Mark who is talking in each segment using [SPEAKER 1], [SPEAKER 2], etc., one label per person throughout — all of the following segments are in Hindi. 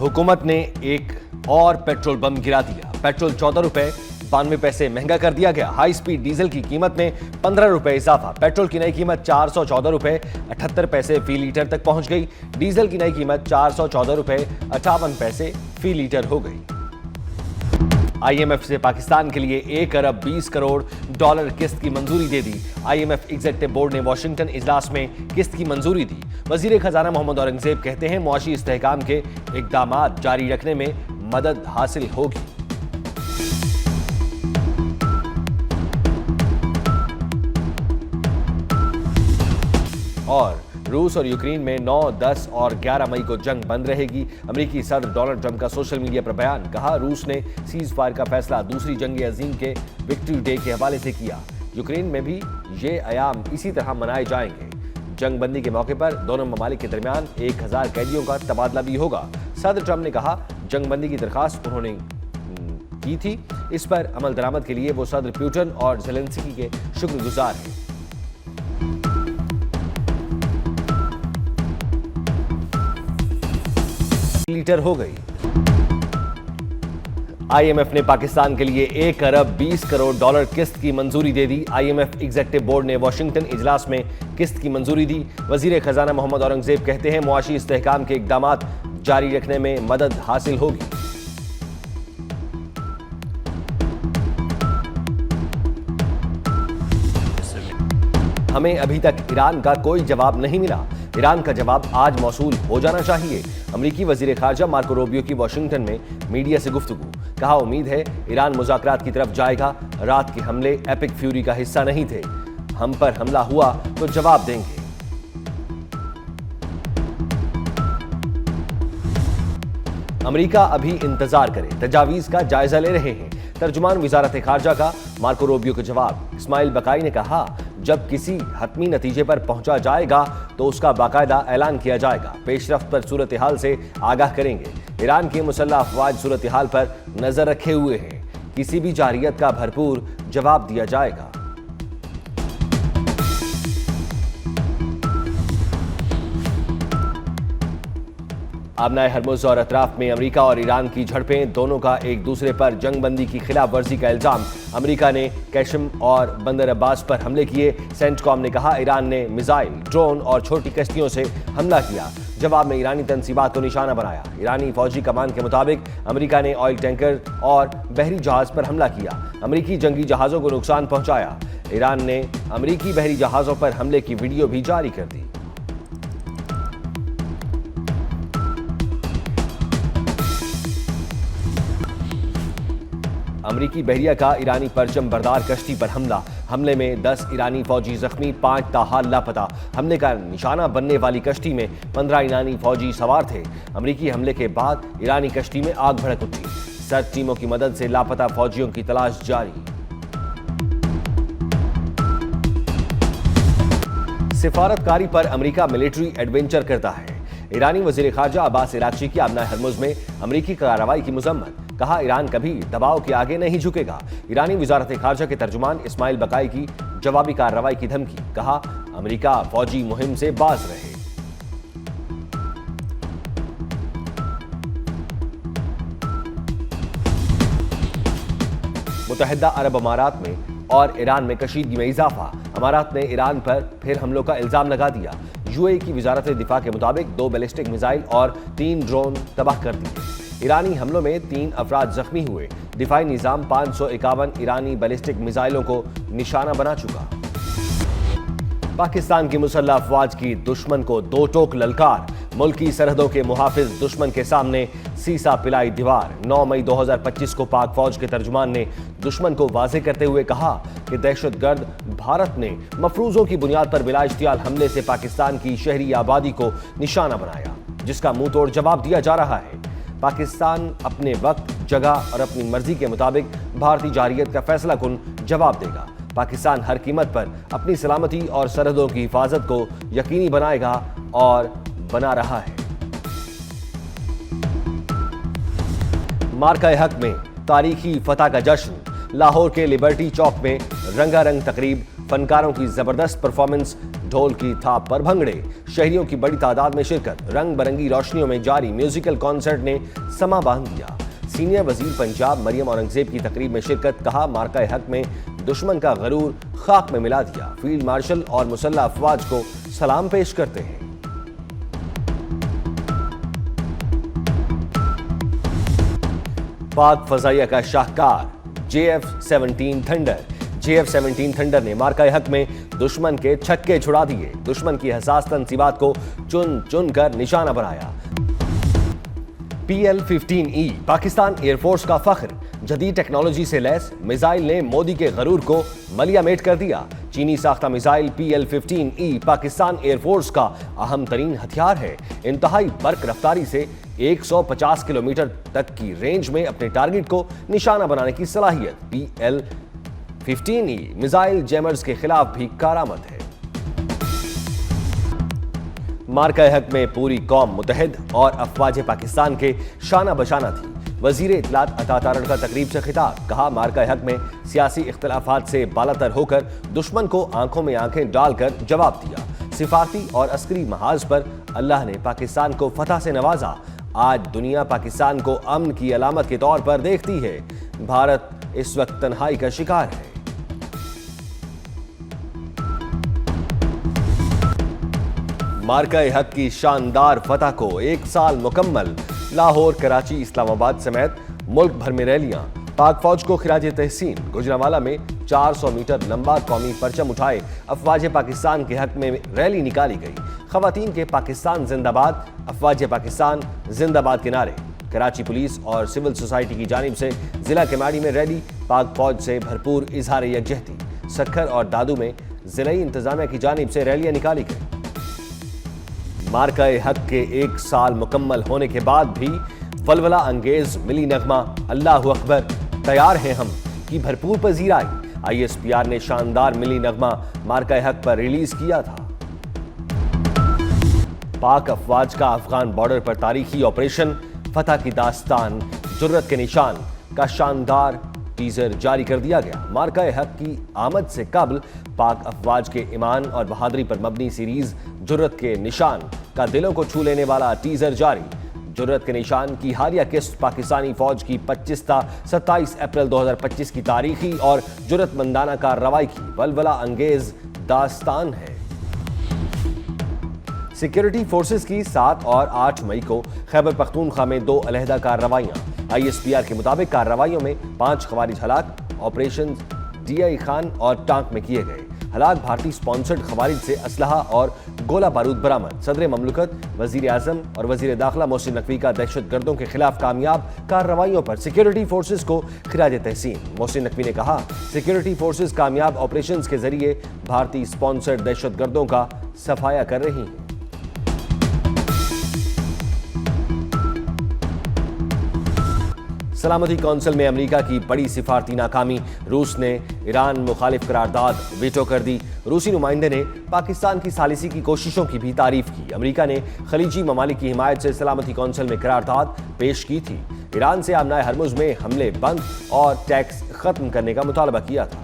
[SPEAKER 1] हुकूमत ने एक और पेट्रोल बम गिरा दिया। पेट्रोल 14 रुपए 92 पैसे महंगा कर दिया गया। हाई स्पीड डीजल की कीमत में 15 रुपए इजाफा। पेट्रोल की नई कीमत 414 रुपए 78 पैसे फी लीटर तक पहुंच गई। डीजल की नई कीमत 414 रुपए 58 पैसे फी लीटर हो गई। आईएमएफ से पाकिस्तान के लिए 1 अरब 20 करोड़ डॉलर किस्त की मंजूरी दे दी। आईएमएफ एग्जीक्यूटिव बोर्ड ने वॉशिंगटन इजलास में किस्त की मंजूरी दी। वजीर खजाना मोहम्मद औरंगजेब कहते हैं मुआशी इस्तेहकाम के इकदामात जारी रखने में मदद हासिल होगी। और रूस और यूक्रेन में 9, 10 और 11 मई को जंग बंद रहेगी। अमेरिकी सदर डोनाल्ड ट्रंप का सोशल मीडिया पर बयान। कहा रूस ने सीज फायर का फैसला दूसरी जंग अजीम के विक्ट्री डे के हवाले से किया। यूक्रेन में भी ये अयाम इसी तरह मनाए जाएंगे। जंग बंदी के मौके पर दोनों ममालिक के दरमियान 1000 कैदियों का तबादला भी होगा। सदर ट्रंप ने कहा जंग बंदी की दरखास्त उन्होंने की थी, इस पर अमल दरामद के लिए वो सदर पुतिन और ज़ेलेंस्की के शुक्रगुजार हैं। लीटर हो गई। आईएमएफ ने पाकिस्तान के लिए 1 अरब 20 करोड़ डॉलर किस्त की मंजूरी दे दी। आईएमएफ एग्जीक्यूटिव बोर्ड ने वॉशिंगटन इजलास में किस्त की मंजूरी दी। वजीर खजाना मोहम्मद औरंगजेब कहते हैं मुआशी इस्तेहकाम के इकदामात जारी रखने में मदद हासिल होगी। हमें अभी तक ईरान का कोई जवाब नहीं मिला। ईरान का जवाब आज मौसूल हो जाना चाहिए। अमेरिकी वजीर खारजा मार्को रूबियो की वॉशिंगटन में मीडिया से गुफ्तगू। कहा उम्मीद है ईरान मुज़ाकरात की तरफ जाएगा। रात के हमले एपिक फ्यूरी का हिस्सा नहीं थे। हम पर हमला हुआ तो जवाब देंगे। अमेरिका अभी इंतजार करे, तजावीज का जायजा ले रहे हैं। तर्जुमान वजारत खारजा का मार्को रूबियो का जवाब। इस्माइल बकाई ने कहा जब किसी हतमी नतीजे पर पहुंचा जाएगा तो उसका बाकायदा ऐलान किया जाएगा। पेशरफ्त पर सूरत हाल से आगाह करेंगे। ईरान की मुसल्लह अफवाज सूरत हाल पर नजर रखे हुए हैं। किसी भी जारियत का भरपूर जवाब दिया जाएगा। आबनाए हरमुज़ और अतराफ में अमेरिका और ईरान की झड़पें। दोनों का एक दूसरे पर जंगबंदी की खिलाफ वर्जी का इल्जाम। अमेरिका ने कैशम और बंदर अब्बास पर हमले किए। सेंटकॉम ने कहा ईरान ने मिसाइल, ड्रोन और छोटी कश्तियों से हमला किया। जवाब में ईरानी तंसीबात को निशाना बनाया। ईरानी फौजी कमान के मुताबिक अमेरिका ने ऑयल टैंकर और बहरी जहाज पर हमला किया। अमेरिकी जंगी जहाजों को नुकसान पहुंचाया। ईरान ने अमेरिकी बहरी जहाजों पर हमले की वीडियो भी जारी कर दी। अमेरिकी बहरिया का ईरानी परचम बरदार कश्ती पर हमला। हमले में 10 ईरानी फौजी जख्मी, 5 ताहाल लापता। हमले का निशाना बनने वाली कश्ती में 15 ईरानी फौजी सवार थे। अमेरिकी हमले के बाद ईरानी कश्ती में आग भड़क उठी। सर्च टीमों की मदद से लापता फौजियों की तलाश जारी। सिफारतकारी पर अमेरिका मिलिट्री एडवेंचर करता है। ईरानी वजीर खारजा अब्बास इराक्ची की आबनाए हरमुज़ में अमेरिकी कार्रवाई की मजम्मत। कहा ईरान कभी दबाव के आगे नहीं झुकेगा। ईरानी वजारत खारजा के तर्जुमान इस्माइल बकाई की जवाबी कार्रवाई की धमकी। कहा अमेरिका फौजी मुहिम से बाज रहे। मुत्तहिदा अरब अमारात में और ईरान में कशीदगी में इजाफा। अमारात ने ईरान पर फिर हमलों का इल्जाम लगा दिया। यूएई की वजारत दिफा के मुताबिक 2 बैलिस्टिक मिसाइल और 3 ड्रोन तबाह कर दिए। ईरानी हमलों में 3 अफराद जख्मी हुए। दिफाई निजाम 551 ईरानी बैलिस्टिक मिसाइलों को निशाना बना चुका। पाकिस्तान की मुसल्लह अफवाज की दुश्मन को 2 टोक ललकार। मुल्की सरहदों के मुहाफिज दुश्मन के सामने सीसा पिलाई दीवार। 9 मई 2025 को पाक फौज के तर्जुमान ने दुश्मन को वाजे करते हुए कहा कि दहशतगर्द भारत ने मफरूजों की बुनियाद पर बिला इश्तियाल हमले से पाकिस्तान की शहरी आबादी को निशाना बनाया, जिसका मुंह तोड़ जवाब दिया जा रहा है। पाकिस्तान अपने वक्त, जगह और अपनी मर्जी के मुताबिक भारतीय जारियत का फैसला कुन जवाब देगा। पाकिस्तान हर कीमत पर अपनी सलामती और सरहदों की हिफाजत को यकीनी बनाएगा और बना रहा है। मार्का हक में तारीखी फतह का जश्न। लाहौर के लिबर्टी चौक में रंगारंग तकरीब, फनकारों की जबरदस्त परफॉर्मेंस, ढोल की थाप पर भंगड़े, शहरियों की बड़ी तादाद में शिरकत, रंग बिरंगी रोशनियों में जारी म्यूजिकल कॉन्सर्ट ने समा बांध दिया। सीनियर वजीर पंजाब मरियम औरंगजेब की तकरीब में शिरकत, कहा मार्का हक में दुश्मन का गरूर खाक में मिला दिया। फील्ड मार्शल और मुसल्लह अफवाज को सलाम पेश करते हैं। पाक फजाइया का शाहकार JF-17 थंडर। JF-17 थंडर ने मार्का हक में दुश्मन के छक्के छुड़ा दिए, दुश्मन की हसास तंसीबात को चुन चुन कर निशाना बनाया। PL-15E पाकिस्तान एयरफोर्स का फख्र, जदीद टेक्नोलॉजी से लैस मिसाइल ने मोदी के गरूर को मलियामेट कर दिया। चीनी साख्ता मिसाइल PL-15E पाकिस्तान एयरफोर्स का अहम तरीन हथियार है। इंतहाई बर्क रफ्तारी से 150 किलोमीटर तक की रेंज में अपने टारगेट को निशाना बनाने की सलाहियत PL-15E मिसाइल जैमर्स के खिलाफ भी कारआमद है। मार्का हक में पूरी कौम मुतहद और अफवाज पाकिस्तान के शाना बशाना थी। वजीर इत्तलात अता तारड़ का तकरीब से खिताब, कहा मार्का हक में सियासी इख्तलाफात से बालातर होकर दुश्मन को आंखों में आंखें डालकर जवाब दिया। सिफारती और अस्करी महाज पर अल्लाह ने पाकिस्तान को फतह से नवाजा। आज दुनिया पाकिस्तान को अमन की अलामत के तौर पर देखती है। भारत इस वक्त तन्हाई का शिकार है। मार्का हक की शानदार फतह को 1 साल मुकम्मल। लाहौर, कराची, इस्लामाबाद समेत मुल्क भर में रैलियां। पाक फौज को खिराज तहसीन। गुजरांवाला में 400 मीटर लंबा कौमी परचम उठाए अफवाज पाकिस्तान के हक में रैली निकाली गई। खवातीन के पाकिस्तान जिंदाबाद, अफवाज पाकिस्तान जिंदाबाद के नारे। कराची पुलिस और सिविल सोसाइटी की जानिब से जिला केमाड़ी में रैली, पाक फौज से भरपूर इजहार यकजहती। सक्खर और दादू में जिलाई इंतजामिया की जानिब से रैलियां निकाली गई। मार्का हक के 1 साल मुकम्मल होने के बाद भी वलवला अंगेज मिली नगमा अल्लाहु अकबर तैयार हैं हम की भरपूर पजीर आई। ISPR ने शानदार मिली नगमा मार्का हक पर रिलीज किया था। पाक अफवाज का अफगान बॉर्डर पर तारीखी ऑपरेशन फतह की दास्तान जुर्रत के निशान का शानदार टीजर जारी कर दिया गया। मार्का हक की आमद से कबल पाक अफवाज के ईमान और बहादुरी पर मबनी सीरीज जुर्रत के निशान का दिलों को छू लेने वाला टीजर जारी। जुर्रत के निशान की हालिया किस्त पाकिस्तानी फौज की 25 ता 27 अप्रैल 2025 की तारीखी और जुर्रतमंदाना कार्रवाई की वलवला अंगेज दास्तान है। सिक्योरिटी फोर्सेस की 7 और 8 मई को खैबर पख्तूनख्वा में 2 अलहदा कार्रवाइयां। ISPR के मुताबिक कार्रवाइयों में 5 खवारिज हलाक, ऑपरेशन DI खान और टांक में किए गए। हलाक भारतीय स्पॉन्सर्ड खवारिज से असलहा और गोला बारूद बरामद। सदर ममलकत, वजीर आजम और वजीर दाखिला मोहसिन नकवी का दहशत गर्दों के खिलाफ कामयाब कार्रवाइयों पर सिक्योरिटी फोर्सेस को खिराज तहसीन। मोहसिन नकवी ने कहा, सिक्योरिटी फोर्सेस कामयाब ऑपरेशंस के जरिए भारतीय स्पॉन्सर्ड दहशत गर्दों का सफाया कर रही हैं। सलामती कौंसिल में अमेरिका की बड़ी सिफारती नाकामी। रूस ने ईरान मुखालिफ करारदाद वीटो कर दी। रूसी नुमाइंदे ने पाकिस्तान की सालिसी की कोशिशों की भी तारीफ की। अमेरिका ने खलीजी ममालिक की हिमायत से सलामती कौंसिल में करारदाद पेश की थी। ईरान से आमनाए हरमुज में हमले बंद और टैक्स खत्म करने का मुतालबा किया था।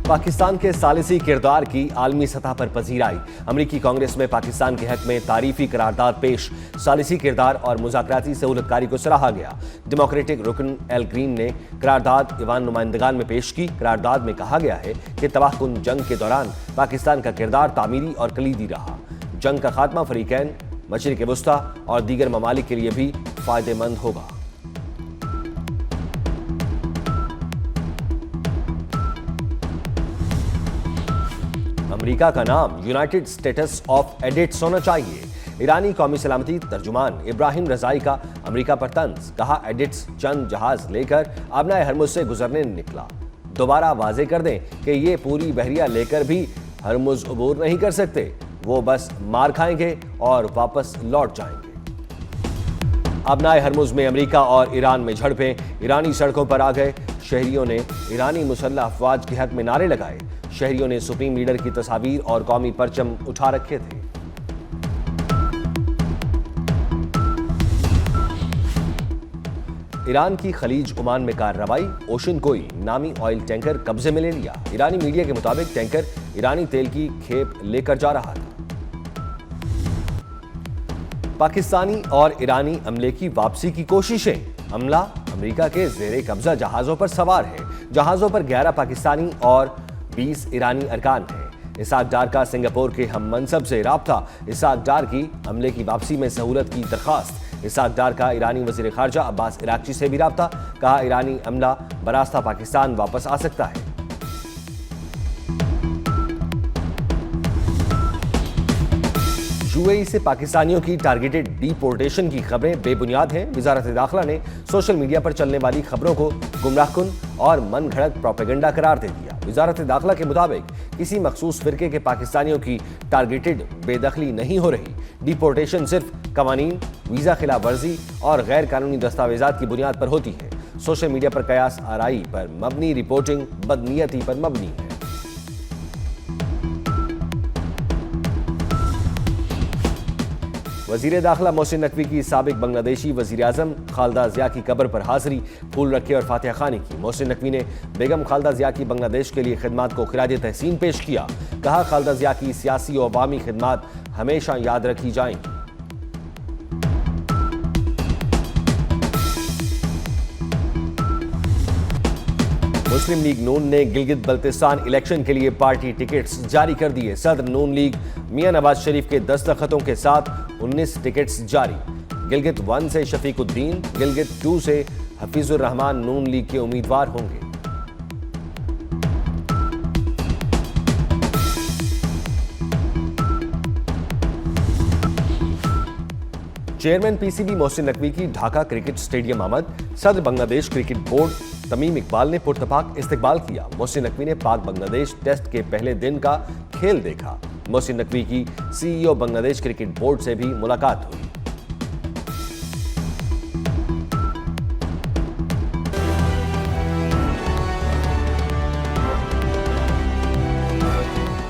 [SPEAKER 1] पाकिस्तान के सालिसी किरदार की आलमी सतह पर पजीराई। अमरीकी कांग्रेस में पाकिस्तान के हक में तारीफी करारदाद पेश। सालिसी किरदार और मुज़ाकराती सहूलतकारी को सराहा गया। डेमोक्रेटिक रुकन एल ग्रीन ने करारदाद ईवान नुमाइंदगान में पेश की। करारदाद में कहा गया है कि तबाहकुन जंग के दौरान पाकिस्तान का किरदार तामीरी और कलीदी रहा। जंग का खात्मा फरीकैन, मशरिक़ वुस्ता और दीगर ममालिक के लिए भी फायदेमंद होगा। अमेरिका का नाम यूनाइटेड स्टेट्स ऑफ एडिट्स होना चाहिए। ईरानी कौमी सलामती तर्जुमान इब्राहिम रजाई का अमेरिका पर तंज। कहा, एडिट्स चंद जहाज लेकर आबनाए हरमुज से गुजरने निकला। दोबारा वाजे कर दें कि ये पूरी बहरिया लेकर भी हरमुज अबूर नहीं कर सकते। वो बस मार खाएंगे और वापस लौट जाएंगे। आबनाए हरमुज में अमेरिका और ईरान में झड़पें। ईरानी सड़कों पर आ गए। शहरियों ने ईरानी मुसल्लह अफवाज के हक में नारे लगाए। शहरियों ने सुप्रीम लीडर की तस्वीर और कौमी परचम उठा रखे थे। ईरान की खलीज ओमान में कार्रवाई, ओशन कोई नामी ऑयल टैंकर कब्जे में ले लिया। ईरानी मीडिया के मुताबिक टैंकर ईरानी तेल की खेप लेकर जा रहा था। पाकिस्तानी और ईरानी अमले की वापसी की कोशिशें। अमला अमेरिका के जेरे कब्जा जहाजों पर सवार है। जहाजों पर 11 पाकिस्तानी और 20 ईरानी अरकान हैं। इसाक डार का सिंगापुर के हम मनसब से राब्ता। इसाक डार की अमले की वापसी में सहूलत की दरखास्त। इसाक डार का ईरानी वजीर खारजा अब्बास इराक्ची से भी राब्ता। कहा ईरानी अमला बरास्ता पाकिस्तान वापस आ सकता है। यूएई से पाकिस्तानियों की टारगेटेड डिपोर्टेशन की खबरें बेबुनियाद हैं। वजारत दाखिला ने सोशल मीडिया पर चलने वाली खबरों को गुमराहकुन और मन घड़त प्रोपेगेंडा करार दे दिया। वजारत दाखिला के मुताबिक किसी मखसूस फिरके के पाकिस्तानियों की टारगेटेड बेदखली नहीं हो रही। डिपोर्टेशन सिर्फ कवानीन, वीजा खिलाफ वर्जी और गैर कानूनी दस्तावेजात की बुनियाद पर होती है। सोशल मीडिया पर कयास आराई पर मबनी रिपोर्टिंग बदनीयती पर मबनी है। वजीर दाखिला मोहसिन नकवी की साबिक बांग्लादेशी वजीर आजम खालदा जिया की कब्र पर हाजिरी, फूल रखे और फातिहा खानी की। मोहसिन नकवी ने बेगम खालदा जिया की बांग्लादेश के लिए खिदमात को खिराज तहसीन पेश किया। कहा खालदा जिया की सियासी और अवामी खिदमात हमेशा याद रखी जाएंगी। मुस्लिम लीग नून ने गिलगित बल्तिस्तान इलेक्शन के लिए पार्टी टिकट्स जारी कर दिए। सदर नून लीग मियां नवाज शरीफ के दस्तखतों के साथ 19 टिकट्स जारी। गिलगित 1 से शफीकुद्दीन, गिलगित 2 से हफीजुर रहमान नून लीग के उम्मीदवार होंगे। चेयरमैन पीसीबी मोहसिन नकवी की ढाका क्रिकेट स्टेडियम आमद। सदर बांग्लादेश क्रिकेट बोर्ड तमीम इकबाल ने पुरतपाक इस्तकबाल किया। मोहसिन नकवी ने पाक बांग्लादेश टेस्ट के पहले दिन का खेल देखा। मोहसिन नकवी की सीईओ बांग्लादेश क्रिकेट बोर्ड से भी मुलाकात हुई।